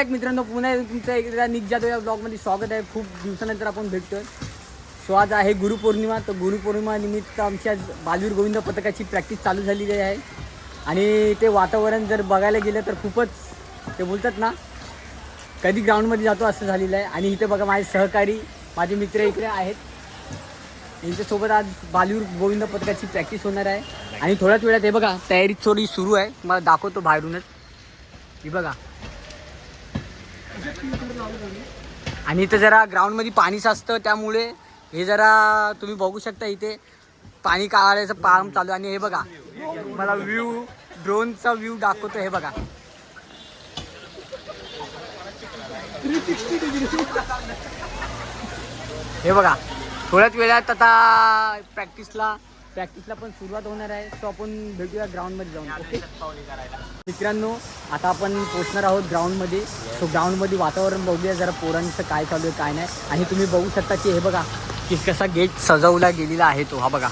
Back मित्रांनो, पुन्हा तुमचं एकदा निक जाधव या ब्लॉगमध्ये स्वागत आहे. खूप दिवसानंतर आपण भेटतोय. सो आज आहे गुरुपौर्णिमा. तर गुरुपौर्णिमा निमित्त आमची आज बालवीर गोविंद पथकाची प्रॅक्टिस चालू झालेली आहे. आणि ते वातावरण जर बघायला गेलं तर खूपच, ते बोलतात ना, कधी ग्राउंडमध्ये जातो असं झालेलं आहे. आणि इथे बघा माझे सहकारी, माझे मित्र इकडे आहेत. यांच्यासोबत आज बालवीर गोविंद पथकाची प्रॅक्टिस होणार आहे. आणि थोड्याच वेळात हे बघा तयारी थोडी सुरू आहे. मला दाखवतो बाहेरूनच. ही बघा. आणि इथं जरा ग्राउंडमध्ये पाणी साचतं, त्यामुळे हे जरा तुम्ही बघू शकता. इथे पाणी काढायचं काम चालू आहे. आणि हे बघा, मला व्ह्यू, ड्रोनचा व्ह्यू दाखवतो. हे बघा, 360 डिग्री. हे बघा, थोड्याच वेळात आता प्रॅक्टिसला पण सुरुवात होणार आहे. सो आपण भेटूया ग्राउंडमध्ये जाऊन. ओके मित्रांनो, आता आपण पोहोचणार आहोत ग्राउंडमध्ये. सो ग्राउंडमध्ये वातावरण बघूया जरा, पोरांचं काय चालू आहे काय नाही. आणि तुम्ही बघू शकता की हे बघा की कसा गेट सजवला गेलेला आहे तो. हा बघा,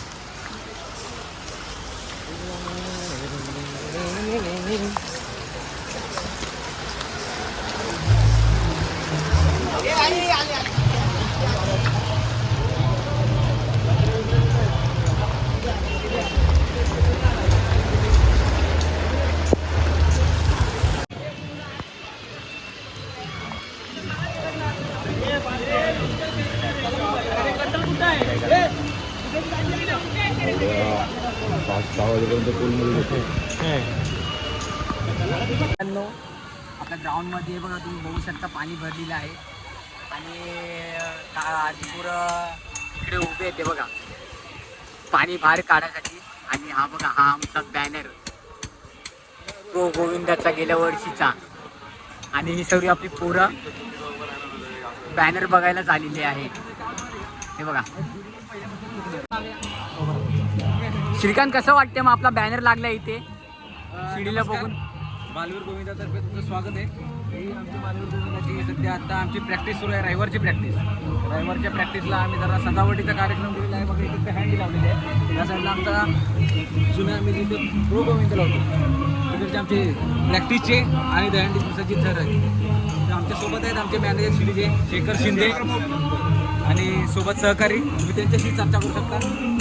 आपल्या ग्राउंडमध्ये बघा तुम्ही बघू शकता पाणी भरलेलं आहे. आणि पुरं इकडे उभे आहेत ते बघा पाणी बाहेर काढायसाठी. आणि हा बघा, हा आमचा बॅनर, तो गोविंदाचा गेल्या वर्षीचा. आणि ही सगळी आपली पोरं बॅनर बघायला झालेली आहे. हे बघा. श्रीकांत, कसं वाटतं मग आपला बॅनर लागला इथे शिडीला बघून? बालवीर गोविंदातर्फे तुमचं स्वागत आहे. ही आमची बालवीर गोविंदाची सध्या आता आमची प्रॅक्टिस सुरू आहे, रविवारची प्रॅक्टिस. रविवारच्या प्रॅक्टिसला आम्ही जरा सजावटीचा कार्यक्रम केलेला आहे. बघा इथे हँडी लावलेली आहे. या साईडला आमचा जुन्या आम्ही तिथे प्रो गोविंद लावतो. तिकडचे आमचे प्रॅक्टिसचे आणि दहंडी दिवसाची थर आहे. तर आमच्यासोबत आहेत आमचे मॅनेजर शिडीचे शेखर शिंदे आणि सोबत सहकारी. तुम्ही त्यांच्याशी चर्चा करू शकता.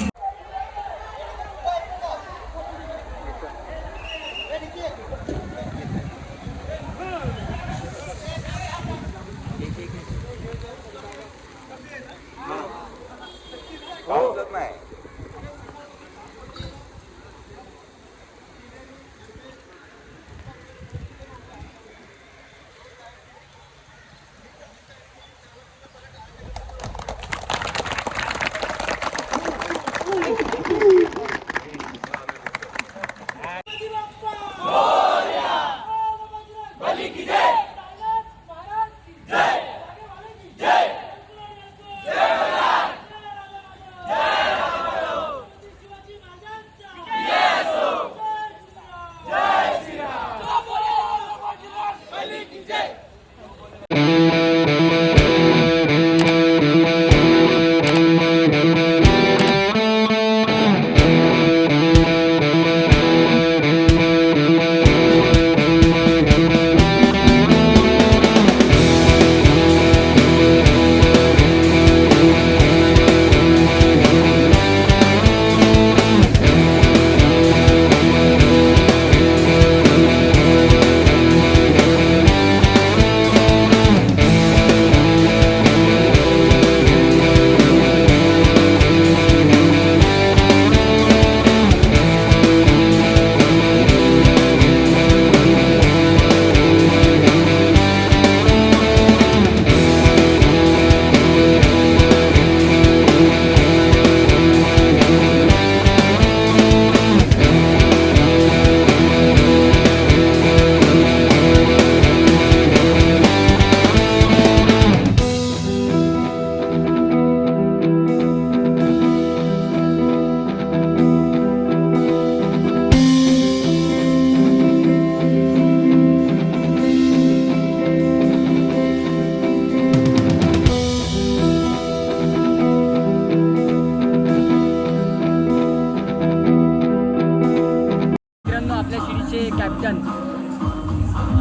कॅप्टन,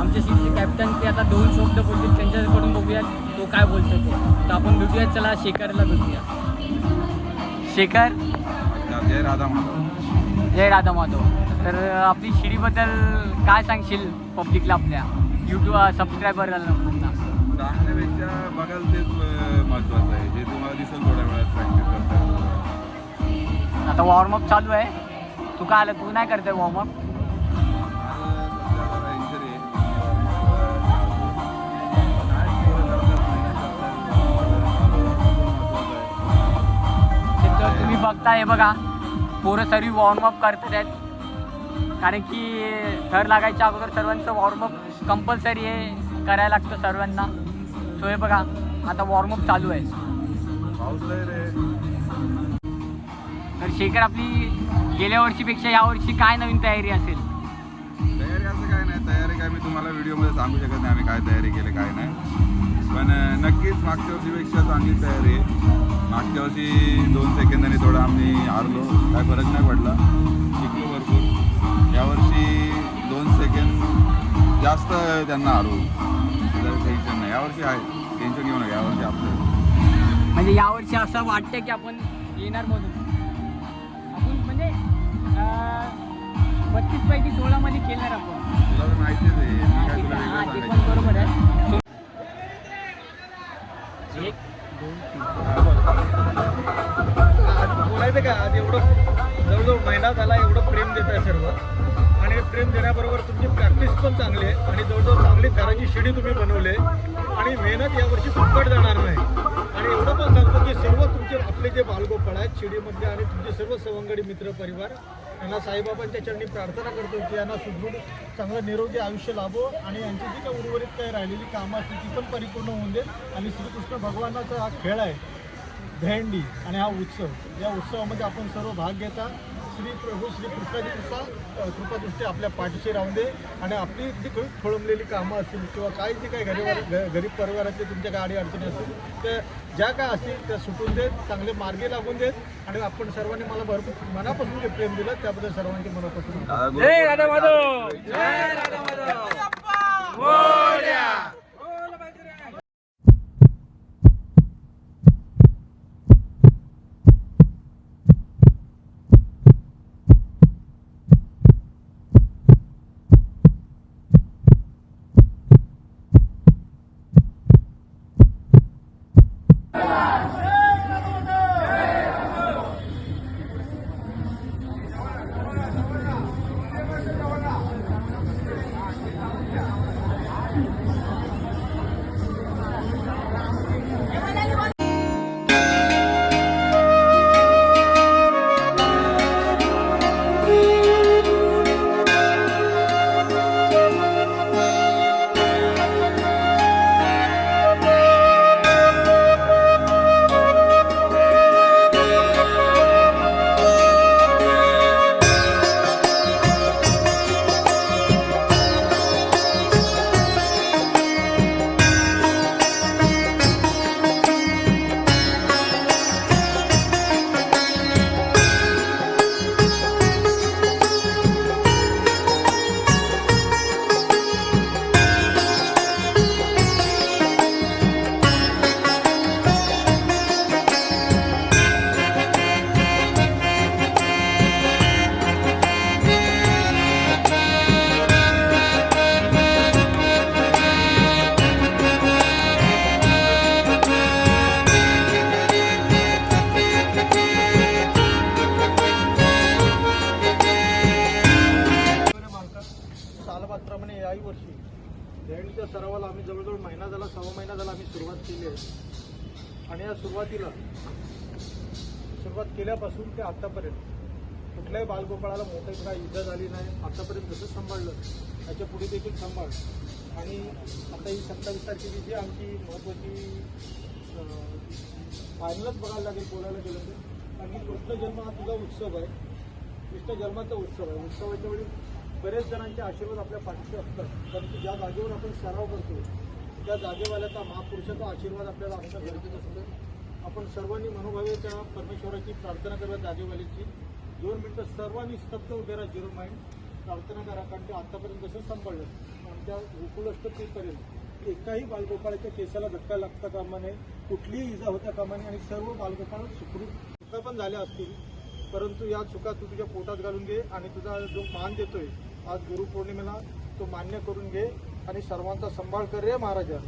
आमच्या सीटचे कॅप्टन ते आता दोन शब्द काय बोलतो तो. तर आपण भेटूया, चला शेखरला भेटूया. शेखर, जय राधा माधव. जय राधा माधव. तर आपली शिडीबद्दल काय सांगशील पब्लिकला, आपल्या यूट्यूब सबस्क्रायबरला? सांगण्यापेक्षा बघाल तेच महत्त्वाचं आहे, जे तुम्हाला दिसेल थोड्या वेळात प्रॅक्टिस करता. आता वॉर्मअप चालू आहे. तू काय आलं, तू नाही करतोय वॉर्मअप? सध्या जरा इंजरी आहे. काय पोरं करतात, ते तर तुम्ही बघताय, बघा पोरं सर्व वॉर्मअप करतात आहेत. कारण की थर लागायच्या अगोदर सर्वांचं वॉर्मअप कंपल्सरी आहे, करायला लागतं सर्वांना. सो हे बघा आता वॉर्मअप चालू आहे. पाऊस आहे रे. तर शेखर, आपली गेल्या वर्षीपेक्षा यावर्षी काय नवीन तयारी असेल? तयारी असं काय नाही, तयारी काय मी तुम्हाला व्हिडिओमध्ये सांगू शकत नाही आम्ही काय तयारी केली काय नाही. पण नक्कीच मागच्या वर्षीपेक्षा चांगली तयारी आहे. मागच्या वर्षी 2 सेकंदांनी थोडं आम्ही हारलो, काय फरक नाही पडला, शिकलो भरपूर. यावर्षी 2 सेकंद जास्त त्यांना हरवू, टेन्शन नाही. यावर्षी आहे, टेन्शन घेऊ नका. यावर्षी आपलं म्हणजे यावर्षी असं वाटतं की आपण येणार म्हणून आपण म्हणजे 32 पैकी 16 मध्ये खेळणार आपण. तुला तर माहितीच आहे, मी काय तुला हा, वेगळं ते पण सांगायचं. बरोबर आहे. 1 2 आज बोलायचं का, आज एवढं जवळजवळ महिना झाला एवढं प्रेम देत आहे सर्व. आणि प्रेम देण्याबरोबर तुमची प्रॅक्टिस पण चांगली आहे आणि जवळजवळ चांगली थराची शिडी तुम्ही बनवली आहे आणि मेहनत यावर्षी फुकट जाणार नाही. आणि एवढं पण सांगतो की सर्व तुमचे आपले जे बालगोपाळ आहेत शिडीमधले आणि तुमचे सर्व सवंगडी मित्र परिवार यांना साईबाबांच्या चरणी प्रार्थना करतो की यांना सुदृढ चांगलं निरोगी आयुष्य लाभो आणि यांची जी काही उर्वरित काही राहिलेली कामं असतील ती पण परिपूर्ण होऊन देत. आणि श्रीकृष्ण भगवानाचा हा खेळ आहे दहीहंडी आणि हा उत्सव, या उत्सवामध्ये आपण सर्व भाग घेता. श्री प्रभू श्री कृष्णाची कृपादृष्टी आपल्या पाठीशी राहून दे. आणि आपली जी काही खोळंबलेली कामं असतील किंवा काही जे काही गरीब परिवारातले तुमच्या काही अडचणी असतील त्या ज्या काय असतील त्या सुटून देत, चांगले मार्गी लागून देत. आणि आपण सर्वांनी मला भरपूर मनापासून जे प्रेम दिलं त्याबद्दल सर्वांचे मनापासून जय राधा माधव. सालबादप्रमाणे याही वर्षी दहीहंडीच्या सरावाला आम्ही जवळजवळ महिना झाला, 6 महिना झाला आम्ही सुरुवात केली आहे. आणि या सुरुवात केल्यापासून ते आत्तापर्यंत कुठल्याही बालगोपाळाला मोठी काही इजा झाली नाही. आत्तापर्यंत जसं सांभाळलं त्याच्या पुढे देखील सांभाळ. आणि आता ही 27 तारखेची जी आमची महत्त्वाची फायनलच बघायला लागेल बोलायला गेलं तर. कारण की कृष्ण जन्म हा तुझा उत्सव आहे, कृष्ण जन्माचा उत्सव आहे. उत्सवाच्या वेळी बरेच जणांचे आशीर्वाद आपल्या पाठीशी असतात. कारण की ज्या जागेवर आपण सराव करतो त्या जागेवाल्याचा महापुरुषाचा आशीर्वाद आपल्याला असणं गरजेचं असतं. आपण सर्वांनी मनोभावे त्या परमेश्वराची प्रार्थना करूया. जागेवाल्याची 2 मिनटं सर्वांनी स्तब्ध उभे राहा, झिरो माइंड प्रार्थना करा. कारण ते आत्तापर्यंत जसं सांभाळलं आणि त्या गोकुळ अष्टमीपर्यंत ते एकाही बालगोपाळाच्या केसाला धक्का लागता कामा नये, कुठलीही इजा होता कामा नये आणि सर्व बालगोपाळ सुखरूप चुका पण झाल्या असतील, परंतु या चुका तू तुझ्या पोटात घालून घे आणि तुझा जो मान देतोय आज गुरुपौर्णिमेला तो मान्य करून घे आणि सर्वांचा सांभाळ कर रे महाराजा.